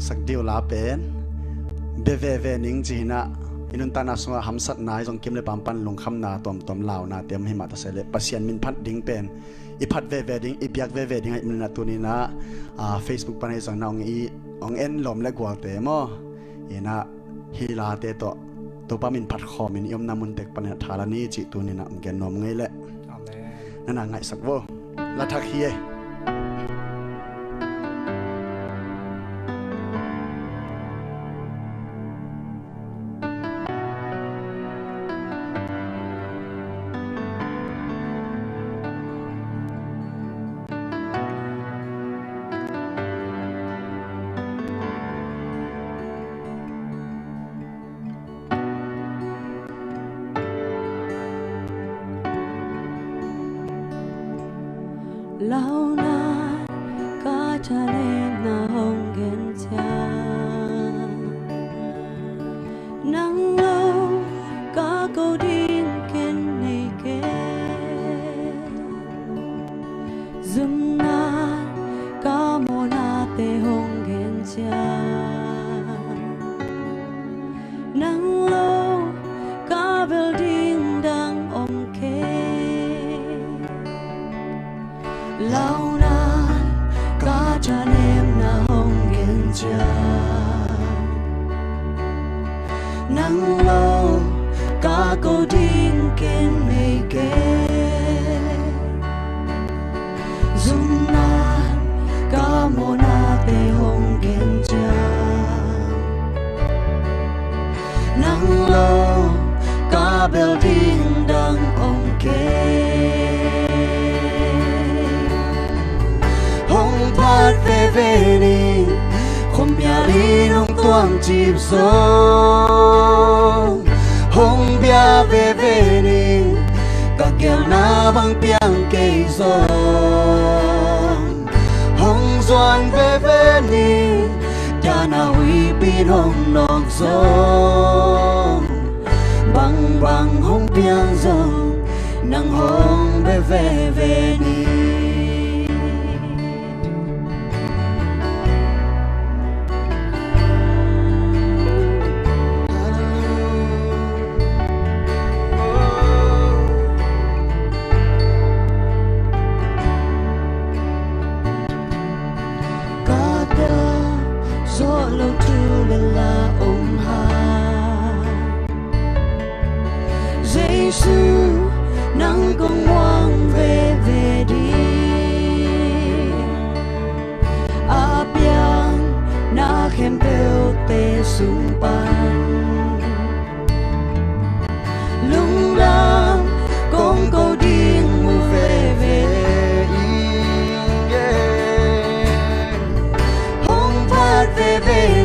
sak diu la pen ve ning jina inun tana sunga hamsat nai jong kimle pampan lungkham na tom law na tem hima ta sele pasian min phat ding pen i phat ve ding i biak ve ding ai na tunina Facebook panai jong naung i ong en lom le gwal te mo ina hila te to pa min phat kho min yom namun tek pan thala ni chi tunina ong gen nom ngai le amen nana ngai sak wo la thak hi lâu nay có cha lên na hồng ghen cha nắng lâu có câu điên khen này kê dùm na có mô na tê hồng ghen cha nắng lâu có vel điên đang ôm kê lâu nay có cha em na hồng ghen cha nắng lâu có câu điên khen mê kê dung na có mô na tê hồng ghen cha nắng lâu có bel điên đang ôm kê phát về đi không bia đi nông tuang chìm sông không bia về đi cả kêu na băng piang cây sông không doan về đi cha na huy pin hồng nong sông băng không piang sông nang hồng về đi lâu tu là ôm ha Giêsu nắng công hoang về đi apiang na khem bêu te sung pan lung lam công câu điên mu về về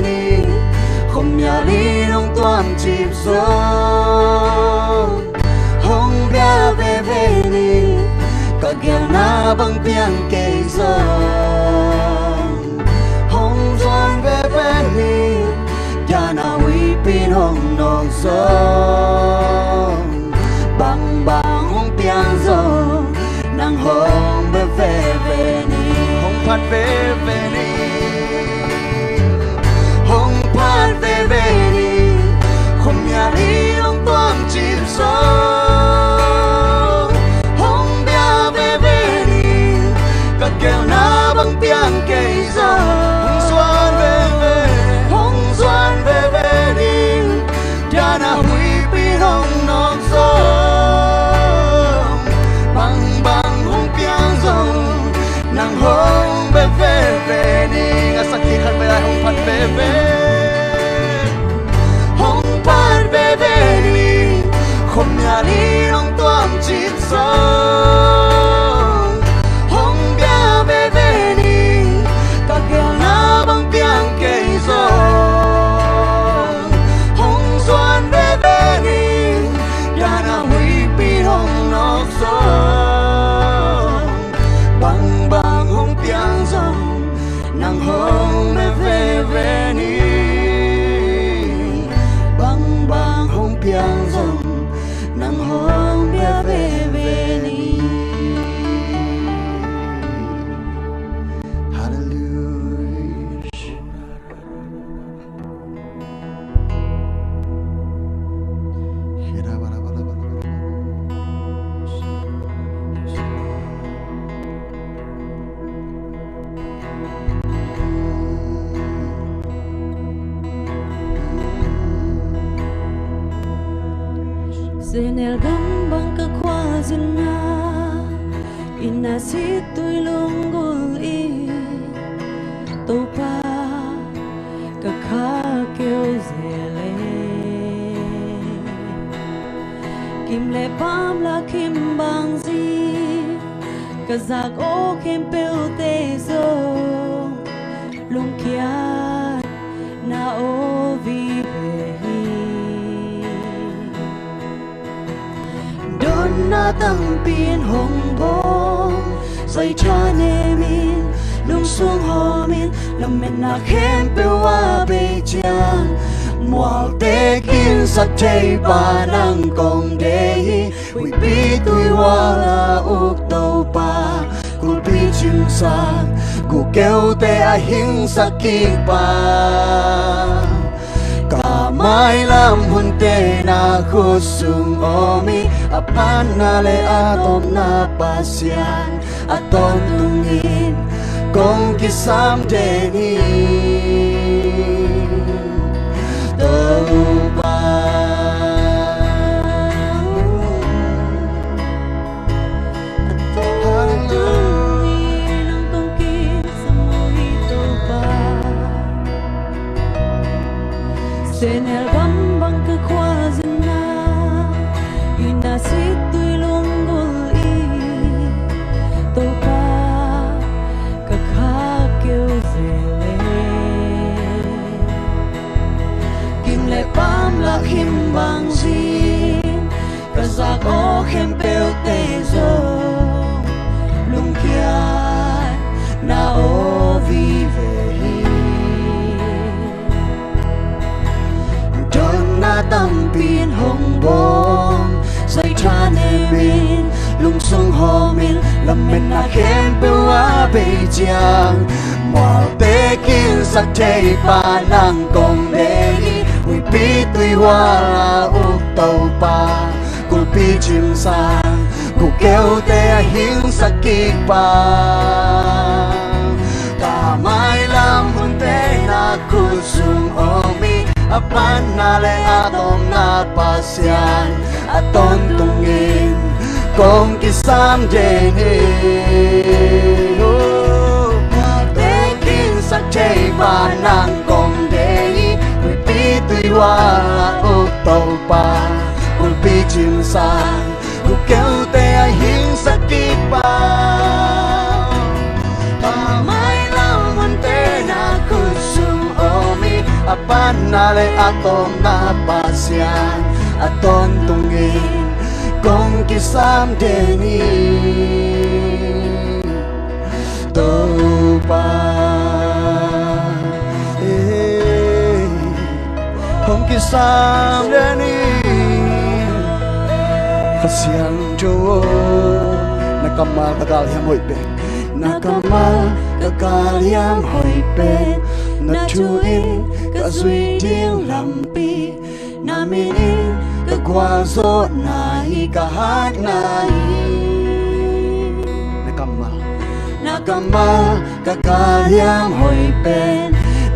đi không nhà đi nông toàn chìm sông không bia về đi cả kêu na băng piang cây sông không doan về đi cha na huy pin hồng nong sông băng không piang sông nang hồng về đi không phát về đi về đi không nhà đi ông toàn chìm sâu không bia về đi cả kêu na băng piang cây gió không doan về đi cha na huy pin hồng nong sông băng không piang rồng nàng hồng về đi ngã sắc khi khăn về không phát về về đi không nhà đi nông toàn chìm sông không bia về đi cả kêu na băng piang cây gió không doan về đi cha na huy pin hồng nong sông băng không piang rồng nàng hồng về đi piang rong nang hong bia về đi Senel gambang kakwazina inasito'y lunggol topa kakakyo zele kimle pamla kimbang zi kazak o kimpil tezo lungkiat na o vivehi Don na tang pin hong bong Say cha ne min Lung sung ho min Lam men na khem pe wa be chiang Mual te kin sa te pa nang kong de Ui pi tui wa la uk tau pa Kul pi chim sa Gu kêu te a hing sa ki pa Cả mai lam hun te na khusung omi Apan na le atom na pasyan Aton tungin kong kisam deni Toba Aton tungin ang kong kisam toba Senel gambang kakwazina inasito'y lunggol topa kakakyo zele Kimle pamla kimbang zin Kazak o kempel tezo Lungkiat na o vivehi Don na tampin hong bong Say cha ne min Lung sung ho min Lam men na kempel wa bei chiang Mual te kin sa te pa nang kong de Ui pi tui hoa la uk tau pa Kul pi chim sang Ku kêu te a hing sa ki pa Cả mai lam hun te na kusung omi Apan na le atom na pasyan Aton tungin kong kisam deni Te kin sa te pa nang kong de Ui pi tui hoa la uk tau pa Kul pi chim sang Ku kêu te a hing sa ki pa Cả mai lam hun te na kusung omi Apan na le atom na pasyan Aton tungin kong kisam deni Toba Kong kisam deni Kasiang jo Nakamal tagal yam hoy pe Nakamal tagal yam hoy pe Natuin kazui ding lampi Naminin kagwazo nahi kahat nahi Nakamal tagal yam hoy pe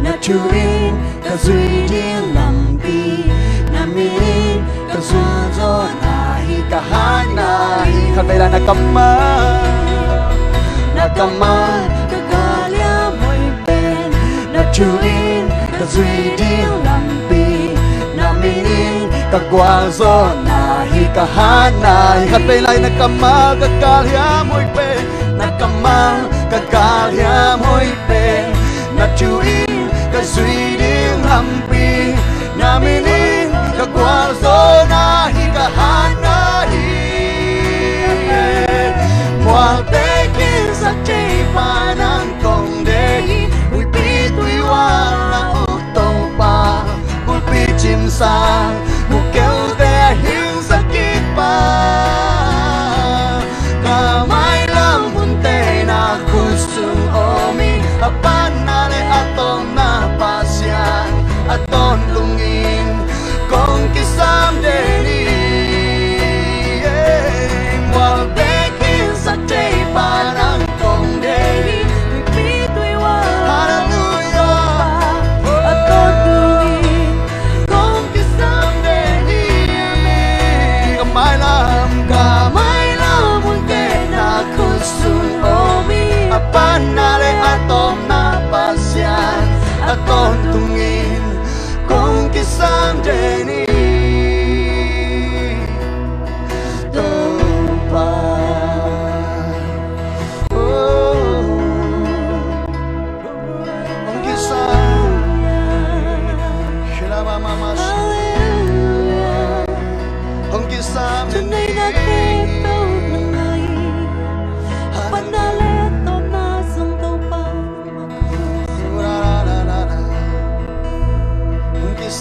Natuin kazui ding lampi Naminin kagwazo nahi kahat nahi Kan vela nakamal tagal yam hoy pe Natuin kazui ding lampi Naminin kagwazo nahi kahat nahi Kan vela nakamal tagal yam hoy pe Nakamal tagal yam hoy pe Natuin kazui ding lampi Naminin kagwazo nahi kahat nahi Mual te kin sa te pa nang kong de Ui pi tui wa la uk tau pa Kul pi chim sang Ku kêu te a hing sa ki pa Ka mai lam hun te na kusung omi Apan na le atom na pas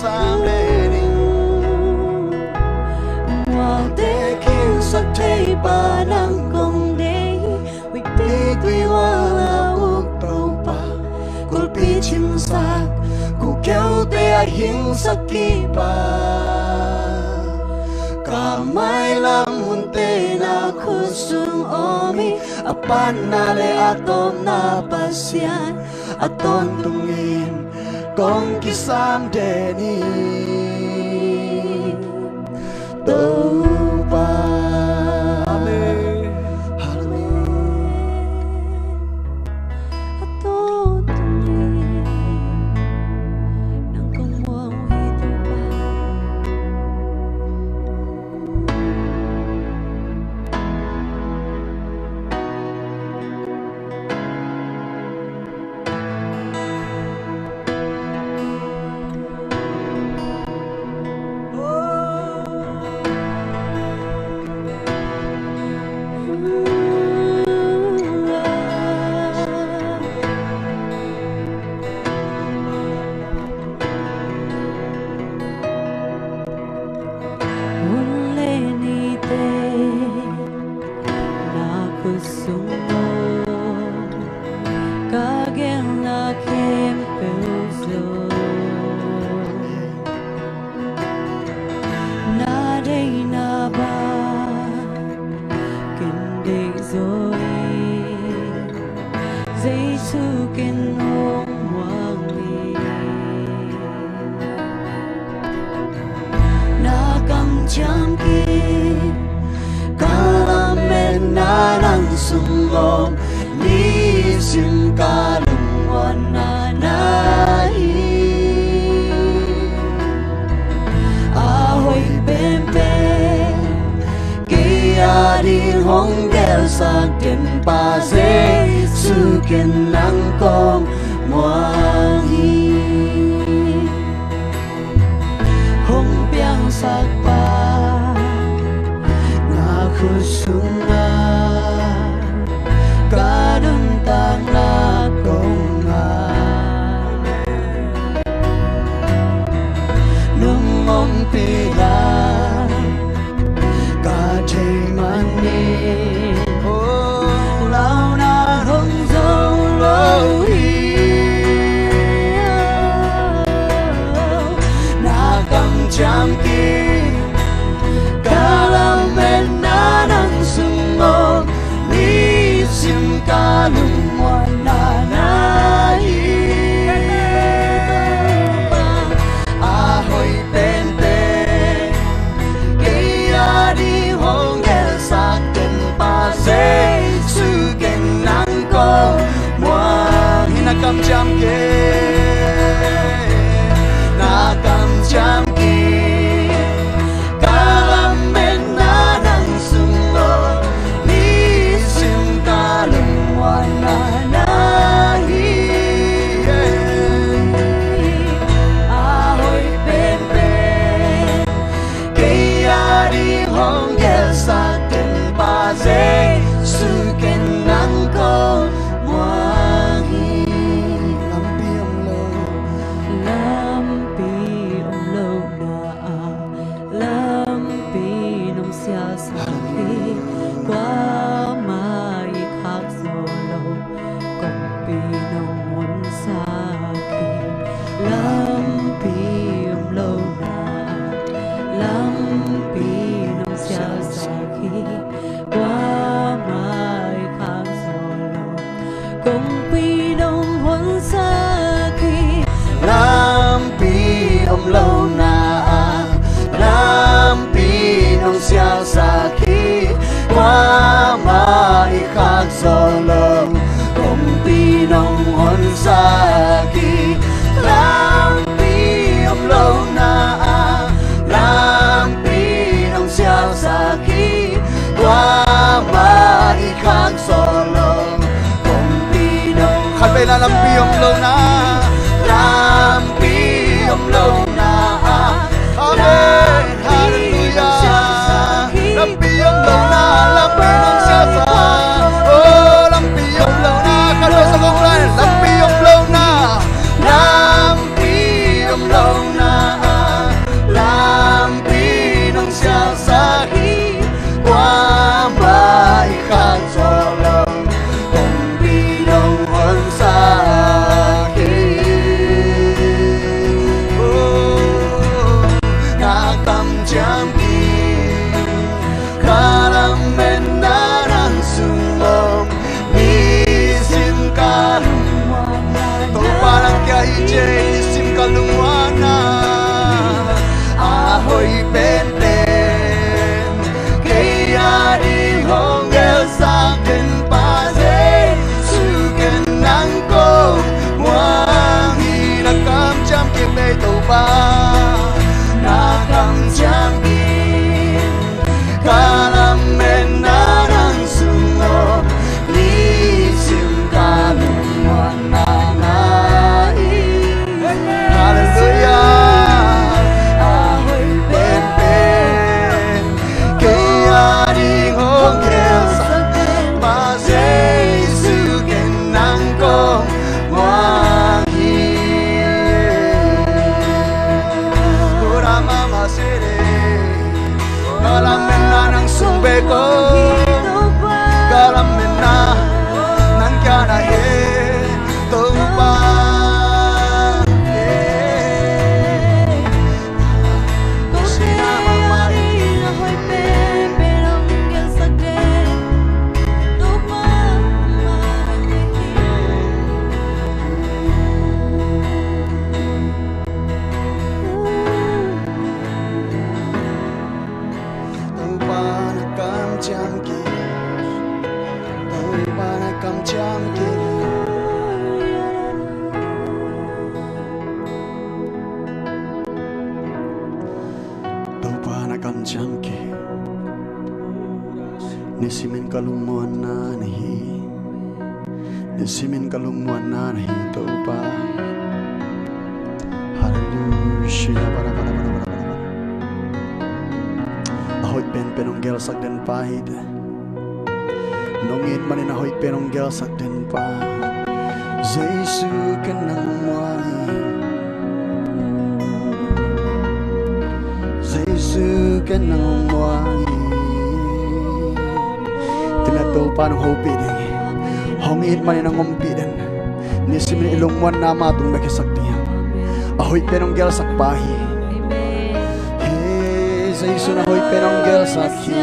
sam le ni While they can say ba nang kong day we big we wala uk tàu pa kul pi chim sak ku kêu te a hing saki pa ka mai lam hun te na khusung omi apan na le atom na pasyan aton tungin kong kisam de ni tàu pa Chăm kia cả men na nang sung lom ni sim ka lung wan na na hi a hoi bem bem kia đi hong del sa den pa ze su ken nang kom moang hi hong piang sak pa kusunga kadang tang na konga nung om pila ka chei mani oh lao na hong dâu lâu hi na cầm cham ki kalung wana na hi ahoy pente kaya di hong el sa ten pa se su ken nang ko mo hinakam jam ke nakam jam ki lâu na lampi nong sia sa khi qua mai khác gió lồng công pi nong hôn sa khi lampi pa nakamjangin kalamen na ng sungo lisim kanong mananai. Hallelujah. Ahoy pen kaya ring hongkel sa masay sugen ng kong wangi. Pura mama sere kalamen na ng sumbe ko kalamen na ng kanahe tupa. Nisimin kalumuan na nahi, nisimin kalumuan na nahi taupa. Hallelujah. Ahoy penonggel sagden pahid, nongit manin ahoy penonggel sagden pa. Jesu kenang muai, Jesu kenang muai. Tinatupan ng hopi din, hongit manin ang umpi din. Nisimin ilungwan na matong makisagdihan. Ahoy penonggel sakpahi. Hey, Jesu na ahoy penonggel sakhi.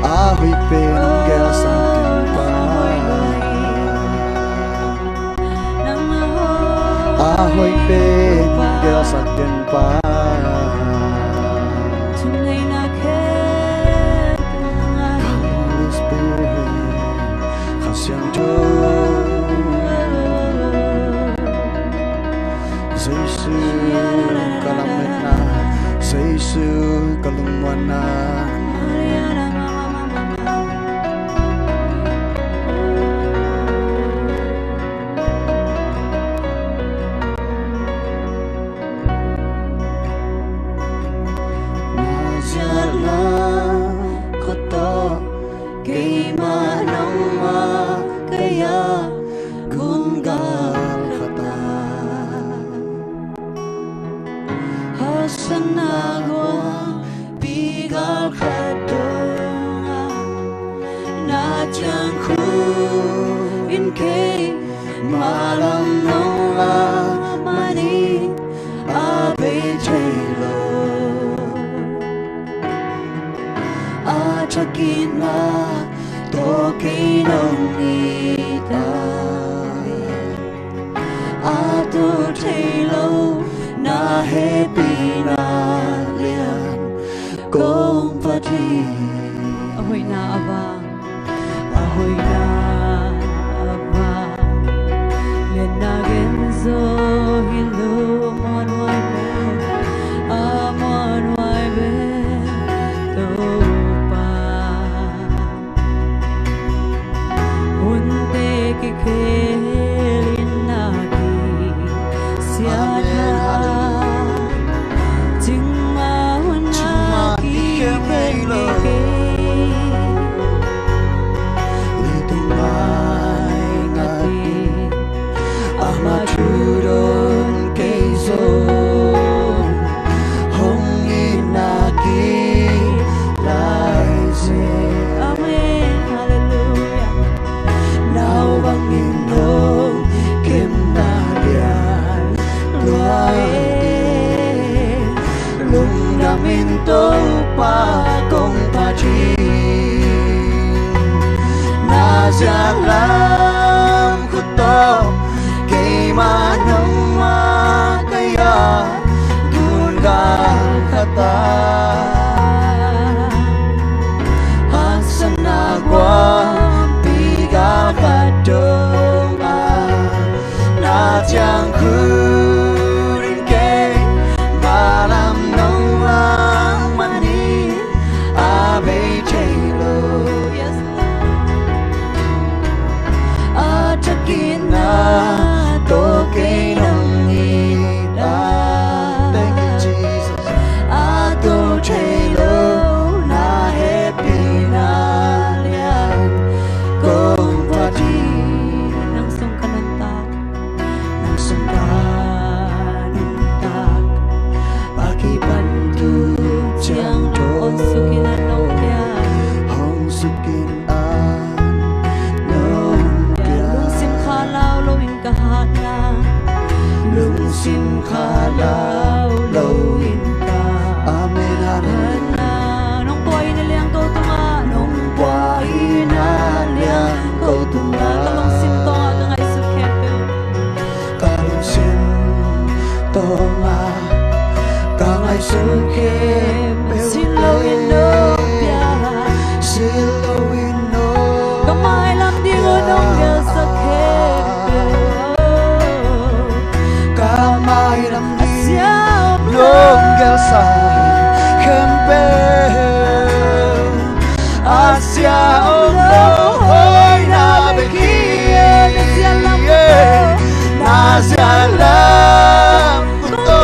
Ahoy penonggel saktin pa. Ahoy penonggel saktin pa. Holy Spirit, kasiang Diyos. Jesu kalamen na, Jesu kalumuan na. Ahoy na abang, ahoy na abang, lenagin zo hilu mon wai ben, amon wai ben topa, unte kikelin nagi siada, jing mahun nagi kemeke. Turun keizon hong inaki laise. Amen, hallelujah. Now bangin hong kimnalian luae lung namin to pa kong pachi najalam kuto manang makaya gungang kata hasan agwa sa khempe Asia ono hoy na bekie na sialam kuto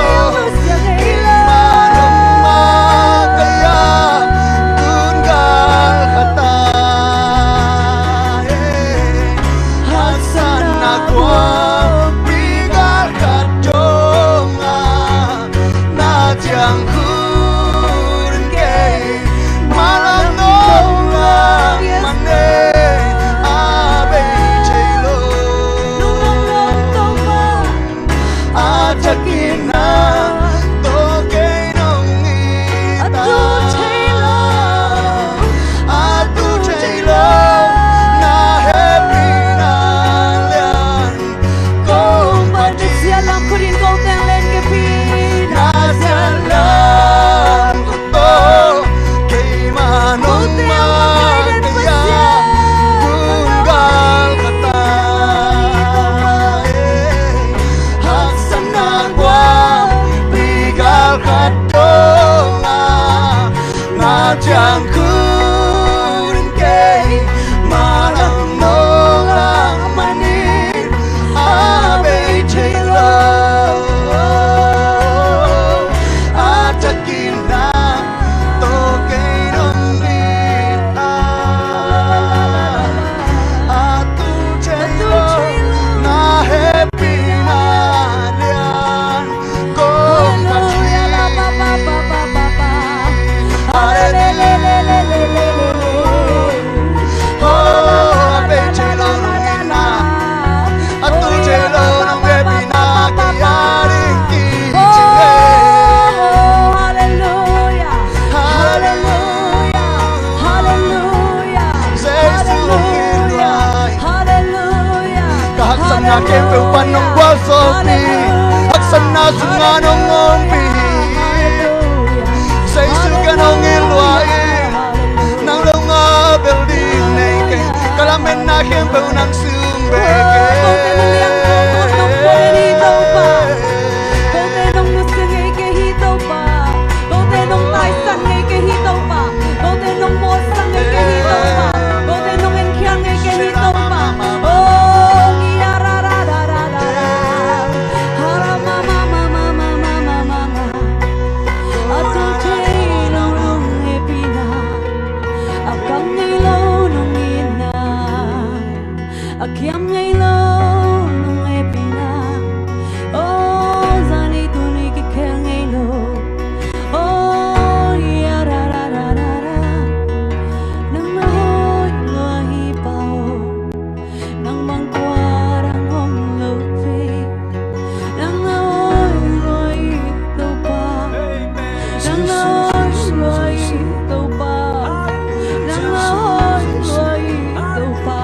Chẳng kun kay malang no lang manin abe chelo atakin na to kay nong nita atu chelo na happy na lian ko na kempe panong wasopi aksana sunganong ngompi say suganong ilwai nang longa building nake kalamen na kempe nang sumbeke Kiam ngay lo nung e pina oh zani tu ni ki khen ngay lo oh ya ra ra ra ra ra nang na hoi lo hi pao nang mang qua rang hong lo fe nang na hoi lo hi to pa nang na hoi lo hi to pa nang na hoi lo hi to pa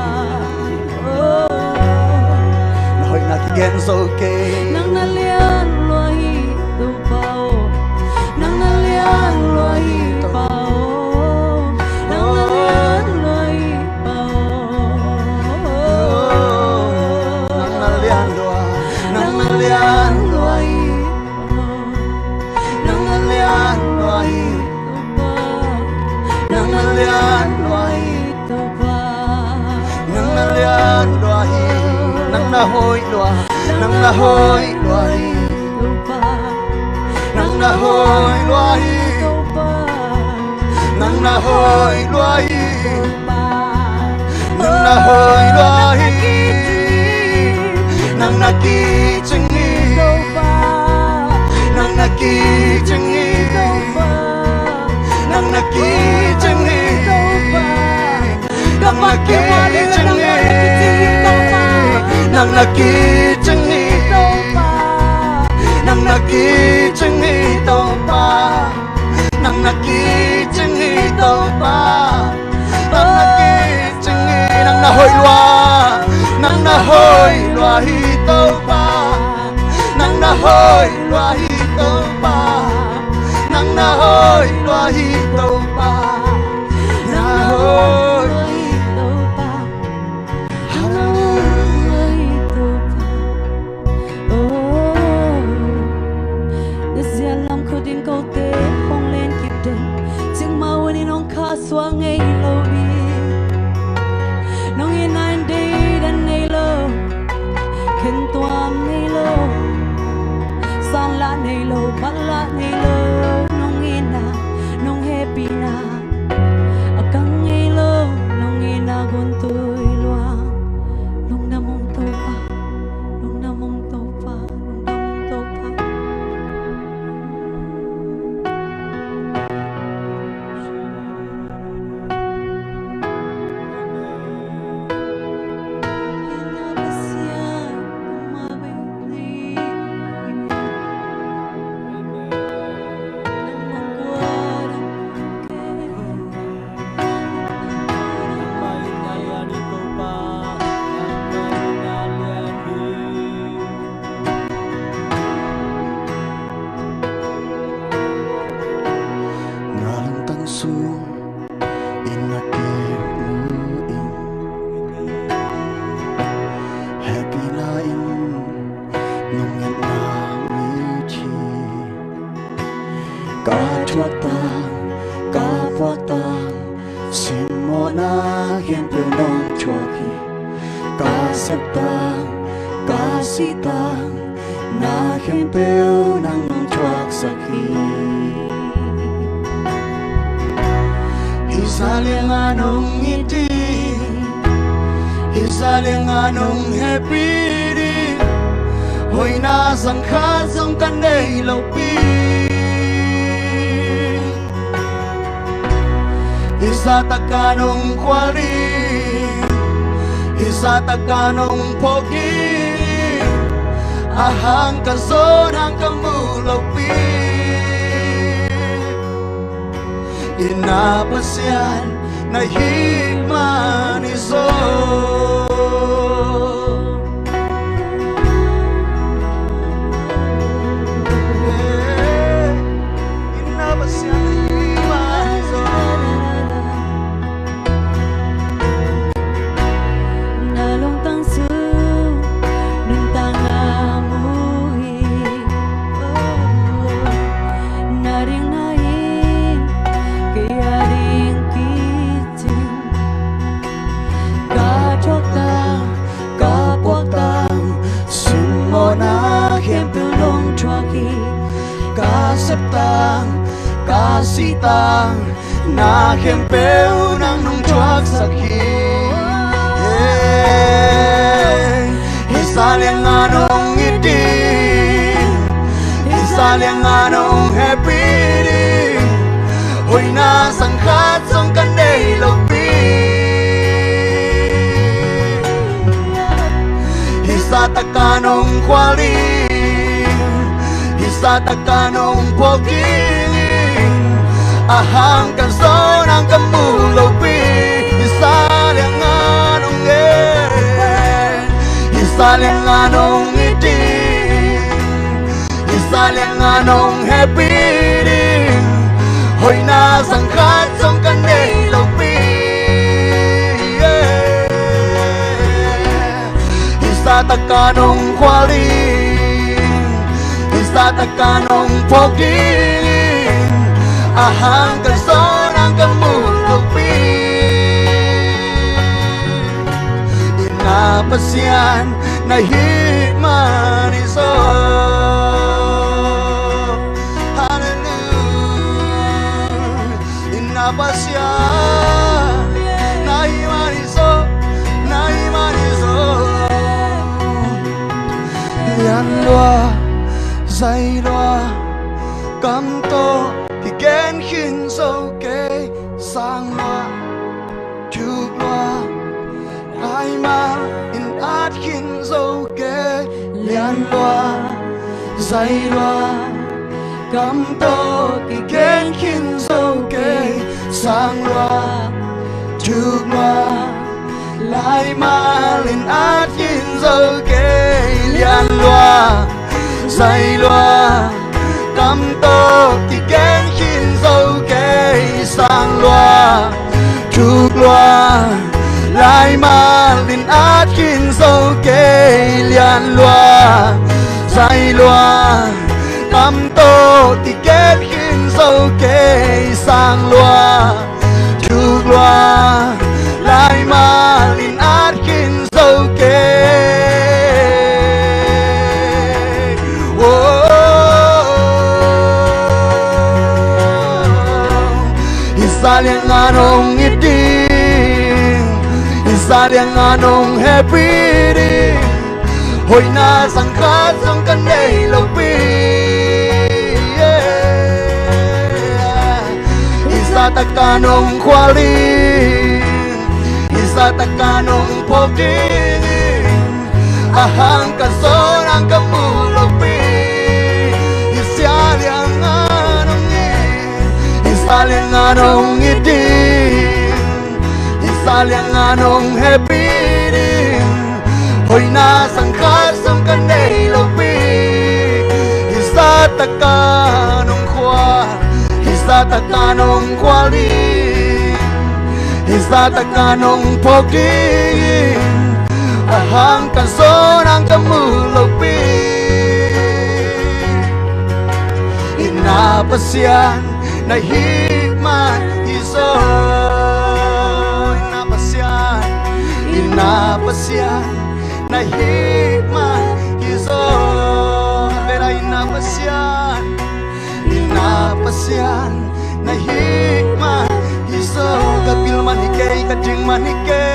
Again so okay nang nalian loy tu pao nang nalian loy pao nang nalian loy pao nang nalian loy nang nalian loy nang nalian loy nang nalian loy tu pa nang nalian loy nang nahoy loy nang nahoy loy tu pa nang nahoy loy nang nahoy loy pa nang nahoy loy nang nakichengi tu pa nang nakichengi tu pa nang nakichengi tu pa nang nakichengi nang nakichengi nang nakichengi to pa nang nakichengi to pa nang nakichengi nang nahoy lwa hi to pa nang nahoy lwa hi to pa nang nahoy lwa hi to pa nahoy Desde alam ko din kau te na hiền bèo nông chua khi ca sắp tang ca si tang na hiền bèo nang nông chua sắc khi Isaling anong ngiti Isaling anong happy di Hoy nasang khasang kanay laupi Isa takanong kwali Isa takanong pogi Ahang kazon ang kamulaupi Inapasyan na hikman iso Inapasyan na hikman iso Nalong tangsu Nung tangamuhi Naring nain Kaya rin kitin Kachok tang Kapwak tang Sin mo na hiempel nong chwaki Kasap tang Kasitang Na hiempel nang nong chwak sakit Isaling anong itin Isaling anong happy di Hoy nasang khatsong kanay laupi Isa takanong kwali Isa takanong pogi Ahang kazon ang kamulaupi Isaling anong Isaling anong itin Isaling anong happy di Hoy nasang khatsong kanay laupi Isa takanong kwali Isa takanong pogi Ahang kazon ang kamulaupi Inapasyan na hikman iso Hallelujah Inapasyan na hikman iso Na hikman iso Lian loa Zai loa Cam to Thì kén khiến dâu kê Sang loa Chuk loa Ai ma In át khiến dâu kê Lian loa Zai loa Cam to Thì kén khiến dâu kê Sang loa Chuk loa Lai ma Lên át khiến dâu kê Lian loa Zai loa Cam to Thì kén khiến dâu kê Sang loa Chuk loa Lai ma Lên át khiến dâu kê Lian loa Zai loa Cam to Thì kén khiến dâu kê Sang loa Chuk loa Lai ma Lên át khiến dâu kê Isaling anong itin Isaling anong happy di Hoy nasang khatsong kanay laupi Isa takanong kwali Isa takanong pogi Ahang kazon ang kamulaupi Isaling anong Isaling anong itin Isaling anong happy din Hoy nasang khatsong kanay laupi Isa takanong kwa Isa takanong kwali Isa takanong pogi Ahang kazon ang kamulaupi Inapasyan na hikman iso ina pasian na hikmah hizo vera ina pasian na hikmah hizo kapil manike kading manike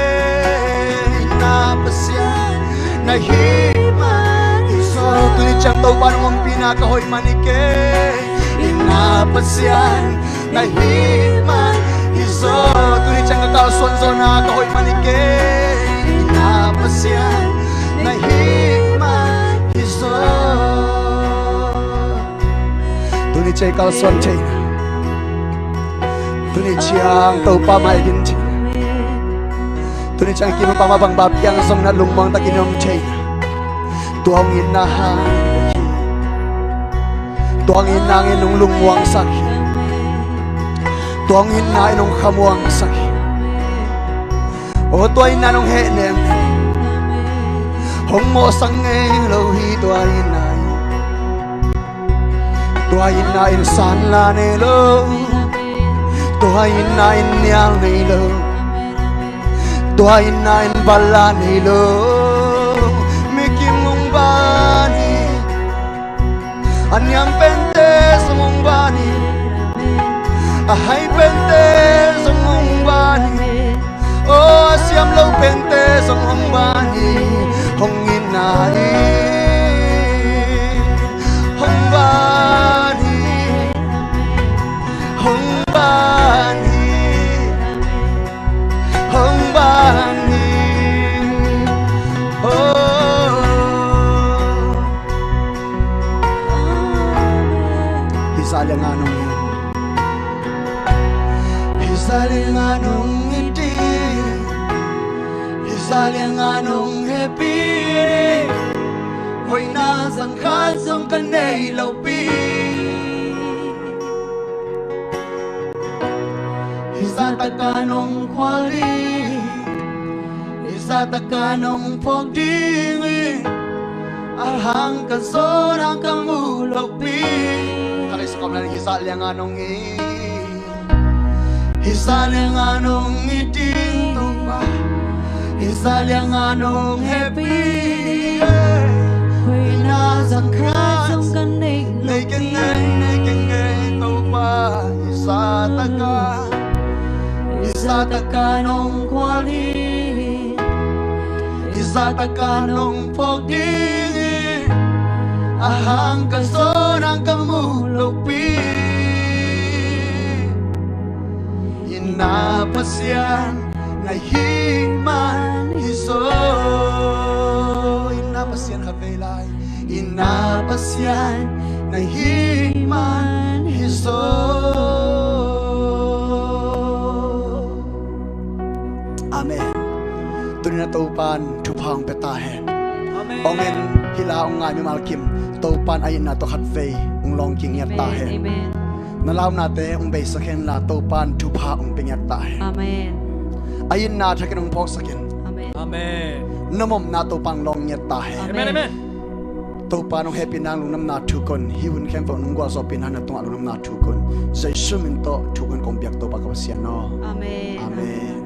ina pasian na hikmah hizo tuli chang tau panong pinakahoy manike ina pasian na hikmah hizo tuli chang kakal sonzona kahoy manike ina pasian na hikmah hizo tuli chay kal son chay tuli chang tau pa mai din chay tuli chang kim pa mabang babyang song na lungmang takinom chay tuang inahan tuang inangin nung lungwang sakit tuang ina inong kamuang sakit o tuay na nung henem hong mo sangay lohi tuay na in san la nelo tuay na in nyang nelo tuay na in bala nelo mikim mong bani anyang pente sa mong bani ahay pente sa mong bani oh siyam law pente sa mong bani hong inai hong bani hong bani hong bani oh hisalyang anong hisalyang anong ngiti hisalyang anong happy hoy na sang khan song kanay law pi Isatakanong kwali Isatakanong pagdingi Ahang kason ang kamulokpi Kali sa kamlan hisalyang anong hisalyang anong iting tupa hisalyang anong happy Huy na sang khát sông căn nịch Nay kengay tupa Isatakanong kwali Isatakanong pagdingi Ahang kason ang kamulokpi Inapasyan na hikman hiso Inapasyan kavelay Inapasyan na hikman hiso Amen. Tunin na taupan tupang petahen. Amen. Ongen hilaong nga mi malkim taupan ayin na to hatvei ung longking yat tahen. Amen. Nalaw nate ung beisaken la taupan tupa ung pingyat tahen. Amen. Ayin na takin ung poksaken. Amen. Amen. Namom na tupang long yat tahen. Amen. Amen. Taupan ung happy nang lung nam na tukon hiwin kem po nung gwa so pinan na tung alung nam na tukon. Zay sumin to tukon kong biyak to pakawasyan no. Amen. Amen.